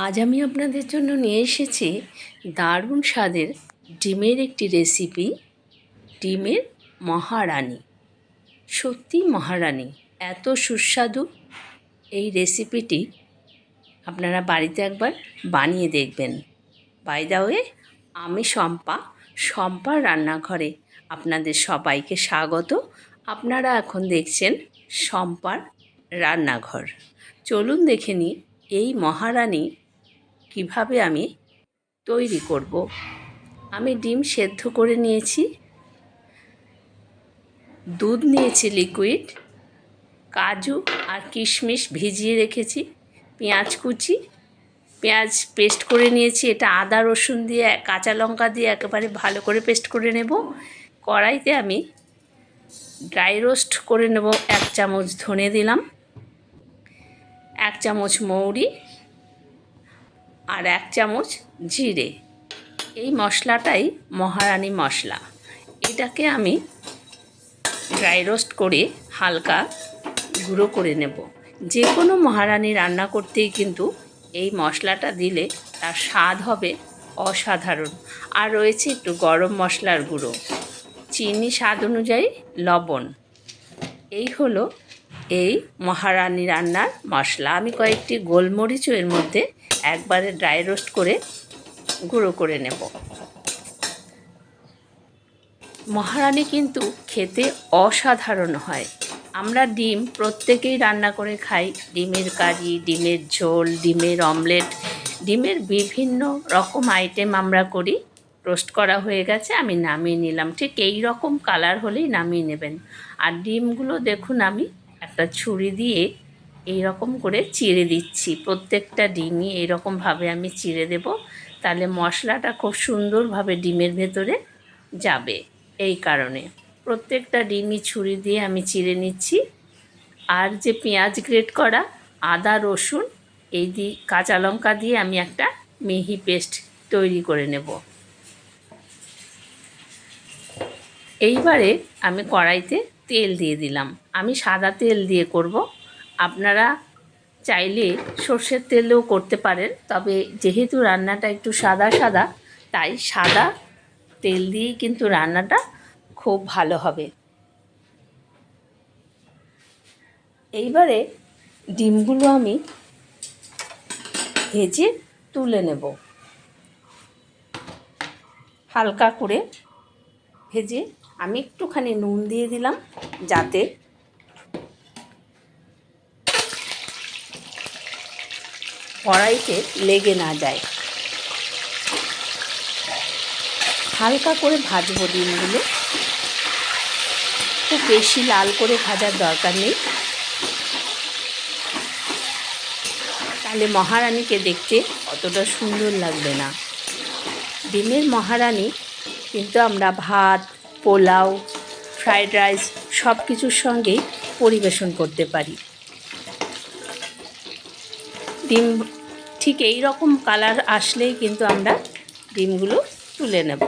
আজ আমি আপনাদের জন্য নিয়ে এসেছি দারুণ স্বাদের ডিমের একটি রেসিপি। ডিমের মহারানি, সত্যি মহারানি, এত সুস্বাদু এই রেসিপিটি আপনারা বাড়িতে একবার বানিয়ে দেখবেন। বাই দ্য ওয়ে, আমি শম্পার রান্নাঘরে আপনাদের সবাইকে স্বাগত। আপনারা এখন দেখছেন শম্পার রান্নাঘর। চলুন দেখে নিই এই মহারানি কিভাবে আমি তৈরি করব। আমি ডিম সেদ্ধ করে নিয়েছি, দুধ নিয়েছি লিকুইড, কাজু আর কিশমিশ ভিজিয়ে রেখেছি, পেঁয়াজ কুচি, পেঁয়াজ পেস্ট করে নিয়েছি। এটা আদা রসুন দিয়ে, কাঁচা লঙ্কা দিয়ে একেবারে ভালো করে পেস্ট করে নেব। কড়াইতে আমি ড্রাই রোস্ট করে নেব। 1 চামচ ধনে দিলাম, 1 চামচ মৌরি আর 1 চামচ জিরে। এই মশলাটাই মহারানি মশলা। এটাকে আমি ড্রাই রোস্ট করে হালকা গুঁড়ো করে নেব। যে কোনো মহারানি রান্না করতেই কিন্তু এই মশলাটা দিলে তার স্বাদ হবে অসাধারণ। আর রয়েছে একটু গরম মশলার গুঁড়ো, চিনি স্বাদ অনুযায়ী, লবণ। এই হলো এই মহারানি রান্নার মশলা। আমি কয়েকটি গোলমরিচও এর মধ্যে একবারে ড্রাই রোস্ট করে গুঁড়ো করে নেব। মহারানি কিন্তু খেতে অসাধারণ হয়। আমরা ডিম প্রত্যেকেই রান্না করে খাই। ডিমের কারি, ডিমের ঝোল, ডিমের অমলেট, ডিমের বিভিন্ন রকম আইটেম আমরা করি। রোস্ট করা হয়ে গেছে, আমি নামিয়ে নিলাম। ঠিক এই রকম কালার হলেই নামিয়ে নেবেন। আর ডিমগুলো দেখুন, আমি একটা ছুরি দিয়ে এই রকম করে চিড়ে দিচ্ছি। প্রত্যেকটা ডিমই এইরকমভাবে আমি চিড়ে দেব, তাহলে মশলাটা খুব সুন্দরভাবে ডিমের ভেতরে যাবে। এই কারণে প্রত্যেকটা ডিমই ছুরি দিয়ে আমি চিড়ে নিচ্ছি। আর যে পেঁয়াজ গ্রেট করা, আদা রসুন, এই দিয়ে কাঁচা লঙ্কা দিয়ে আমি একটা মিহি পেস্ট তৈরি করে নেব। এইবারে আমি কড়াইতে তেল দিয়ে দিলাম। আমি সাদা তেল দিয়ে করব। আপনারা চাইলে সর্ষের তেলেও করতে পারেন, তবে যেহেতু রান্নাটা একটু সাদা সাদা, তাই সাদা তেল দিয়েই কিন্তু রান্নাটা খুব ভালো হবে। এইবারে ডিমগুলো আমি ভেজে তুলে নেব। হালকা করে ভেজে আমি একটুখানি নুন দিয়ে দিলাম, যাতে কড়াইতে লেগে না যায়। হালকা করে ভাজবো ডিমগুলো, খুব বেশি লাল করে ভাজার দরকার নেই, তাহলে মহারানিকে দেখতে অতটা সুন্দর লাগবে না। ডিমের মহারানি কিন্তু আমরা ভাত, পোলাও, ফ্রায়েড রাইস সব কিছুর সঙ্গেই পরিবেশন করতে পারি। ডিম ঠিক এই রকম কালার আসলেই কিন্তু আমরা ডিমগুলো তুলে নেব।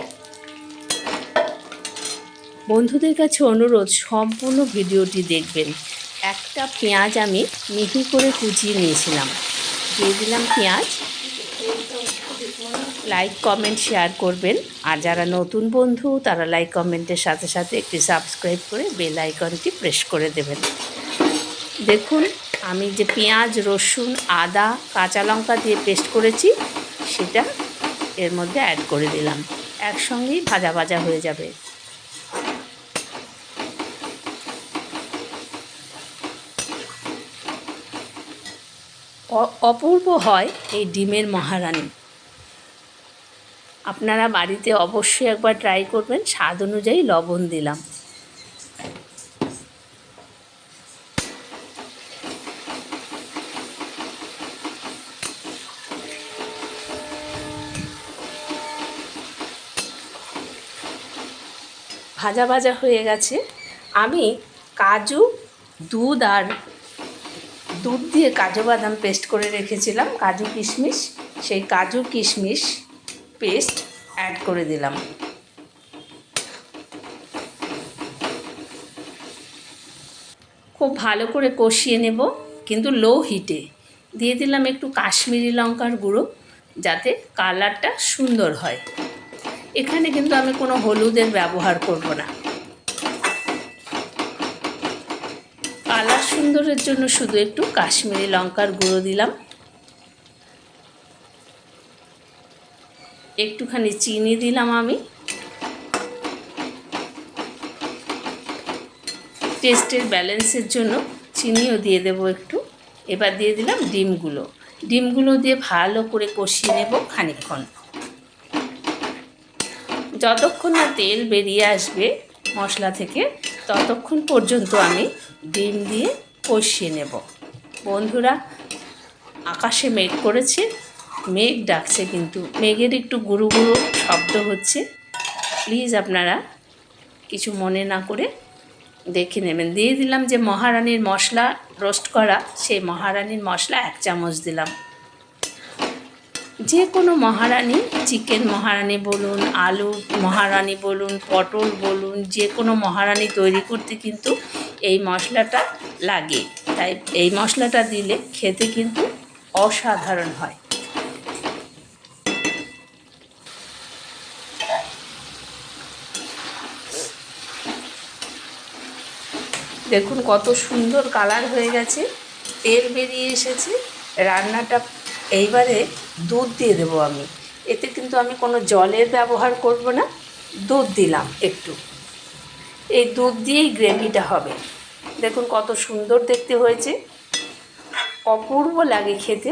বন্ধুদের কাছে অনুরোধ, সম্পূর্ণ ভিডিওটি দেখবেন। একটা পেঁয়াজ আমি মিহি করে কুচিয়ে নিয়েছিলাম, দিয়ে দিলাম পেঁয়াজ। লাইক কমেন্ট শেয়ার করবেন। আর যারা নতুন বন্ধু, তারা লাইক কমেন্টের সাথে সাথে একটি সাবস্ক্রাইব করে বেল আইকনটি প্রেস করে দেবেন। দেখুন, আমি যে পেঁয়াজ, রসুন, আদা, কাঁচা লঙ্কা দিয়ে পেস্ট করেছি, সেটা এর মধ্যে অ্যাড করে দিলাম। একসঙ্গেই ভাজা ভাজা হয়ে যাবে। অপূর্ব হয় এই ডিমের মহারানি। আপনারা বাড়িতে অবশ্যই একবার ট্রাই করবেন। স্বাদ অনুযায়ী লবণ দিলাম। ভাজা ভাজা হয়ে গেছে। আমি কাজু, দুধ দিয়ে কাজু বাদাম পেস্ট করে রেখেছিলাম, কাজু কিশমিশ, সেই কাজু কিশমিশ পেস্ট অ্যাড করে দিলাম। খুব ভালো করে কষিয়ে নেব, কিন্তু লো হিটে। দিয়ে দিলাম একটু কাশ্মীরি লঙ্কার গুঁড়ো, যাতে কালারটা সুন্দর হয়। এখানে কিন্তু আমি কোনো হলুদের ব্যবহার করব না। কালার সুন্দরের জন্য শুধু একটু কাশ্মীরি লঙ্কার গুঁড়ো দিলাম। একটুখানি চিনি দিলাম আমি। টেস্টের ব্যালেন্সের জন্য চিনিও দিয়ে দেবো একটু। এবার দিয়ে দিলাম ডিমগুলো দিয়ে ভালো করে কষিয়ে নেব খানিকক্ষণ, যতক্ষণ না তেল বেরিয়ে আসবে মশলা থেকে ততক্ষণ পর্যন্ত আমি ডিম দিয়ে কষিয়ে নেব। বন্ধুরা, আকাশে মেঘ করেছে, মেঘ ডাকছে, কিন্তু মেঘের একটু গুরু গুরু শব্দ হচ্ছে। প্লিজ আপনারা কিছু মনে না করে দেখে নেবেন। দিয়ে দিলাম যে মহারানীর মশলা রোস্ট করা, সেই মহারানীর মশলা 1 চামচ দিলাম। যে কোনো মহারানি, চিকেন মহারানি বলুন, আলু মহারানি বলুন, পটল বলুন, যে কোনো মহারানি তৈরি করতে কিন্তু এই মশলাটা লাগে। তাই এই মশলাটা দিলে খেতে কিন্তু অসাধারণ হয়। দেখুন কত সুন্দর কালার হয়ে গেছে, তেল বেরিয়ে এসেছে। রান্নাটা এইবারে দুধ দিয়ে দেবো আমি। এতে কিন্তু আমি কোনো জলের ব্যবহার করব না, দুধ দিলাম একটু। এই দুধ দিয়েই গ্রেভিটা হবে। দেখুন কত সুন্দর দেখতে হয়েছে, অপূর্ব লাগে খেতে।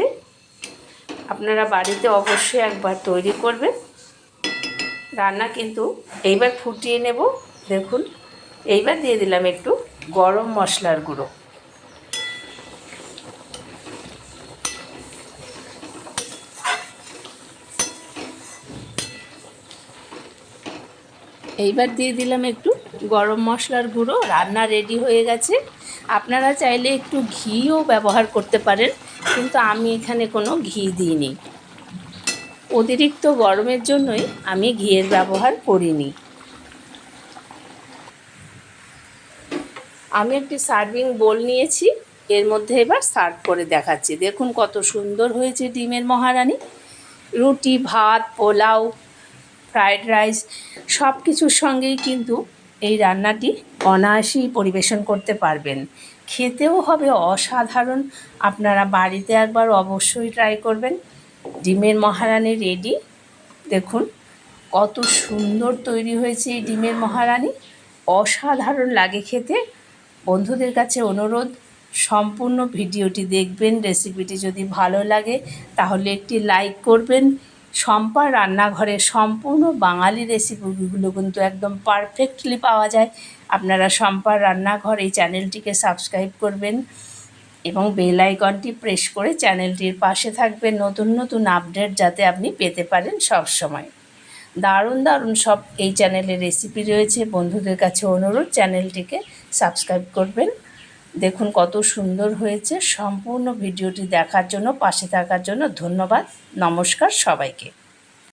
আপনারা বাড়িতে অবশ্যই একবার তৈরি করবেন। রান্না কিন্তু এইবার ফুটিয়ে নেব। দেখুন এইবার দিয়ে দিলাম একটু গরম মশলার গুঁড়ো। এইবার দিয়ে দিলাম একটু গরম মশলার গুঁড়ো। রান্না রেডি হয়ে গেছে। আপনারা চাইলে একটু ঘিও ব্যবহার করতে পারেন, কিন্তু আমি এখানে কোনো ঘি দিইনি। অতিরিক্ত গরমের জন্যই আমি ঘিয়ের ব্যবহার করিনি। আমি একটি সার্ভিং বোল নিয়েছি, এর মধ্যে এবার সার্ভ করে দেখাচ্ছি। দেখুন কত সুন্দর হয়েছে ডিমের মহারানি। রুটি, ভাত, পোলাও, ফ্রায়েড রাইস সব কিছুর সঙ্গেই কিন্তু এই রান্নাটি অনায়াসেই পরিবেশন করতে পারবেন। খেতেও হবে অসাধারণ। আপনারা বাড়িতে একবার অবশ্যই ট্রাই করবেন। ডিমের মহারানি রেডি। দেখুন কত সুন্দর তৈরি হয়েছে এই ডিমের মহারানি, অসাধারণ লাগে খেতে। বন্ধুদের কাছে অনুরোধ, সম্পূর্ণ ভিডিওটি দেখবেন। রেসিপিটি যদি ভালো লাগে তাহলে একটি লাইক করবেন। শম্পার রান্নাঘরের সম্পূর্ণ বাঙালি রেসিপিগুলো কিন্তু একদম পারফেক্টলি পাওয়া যায়। আপনারা শম্পার রান্নাঘর এই চ্যানেলটিকে সাবস্ক্রাইব করবেন এবং বেল আইকনটি প্রেস করে চ্যানেলটির পাশে থাকবেন, নতুন নতুন আপডেট যাতে আপনি পেতে পারেন সব সময়। দারুণ দারুণ সব এই চ্যানেলে রেসিপি রয়েছে। বন্ধুদের কাছে অনুরোধ, চ্যানেলটিকে সাবস্ক্রাইব করবেন। দেখুন কত সুন্দর হয়েছে। সম্পূর্ণ ভিডিওটি দেখার জন্য, পাশে থাকার জন্য ধন্যবাদ। নমস্কার সবাইকে।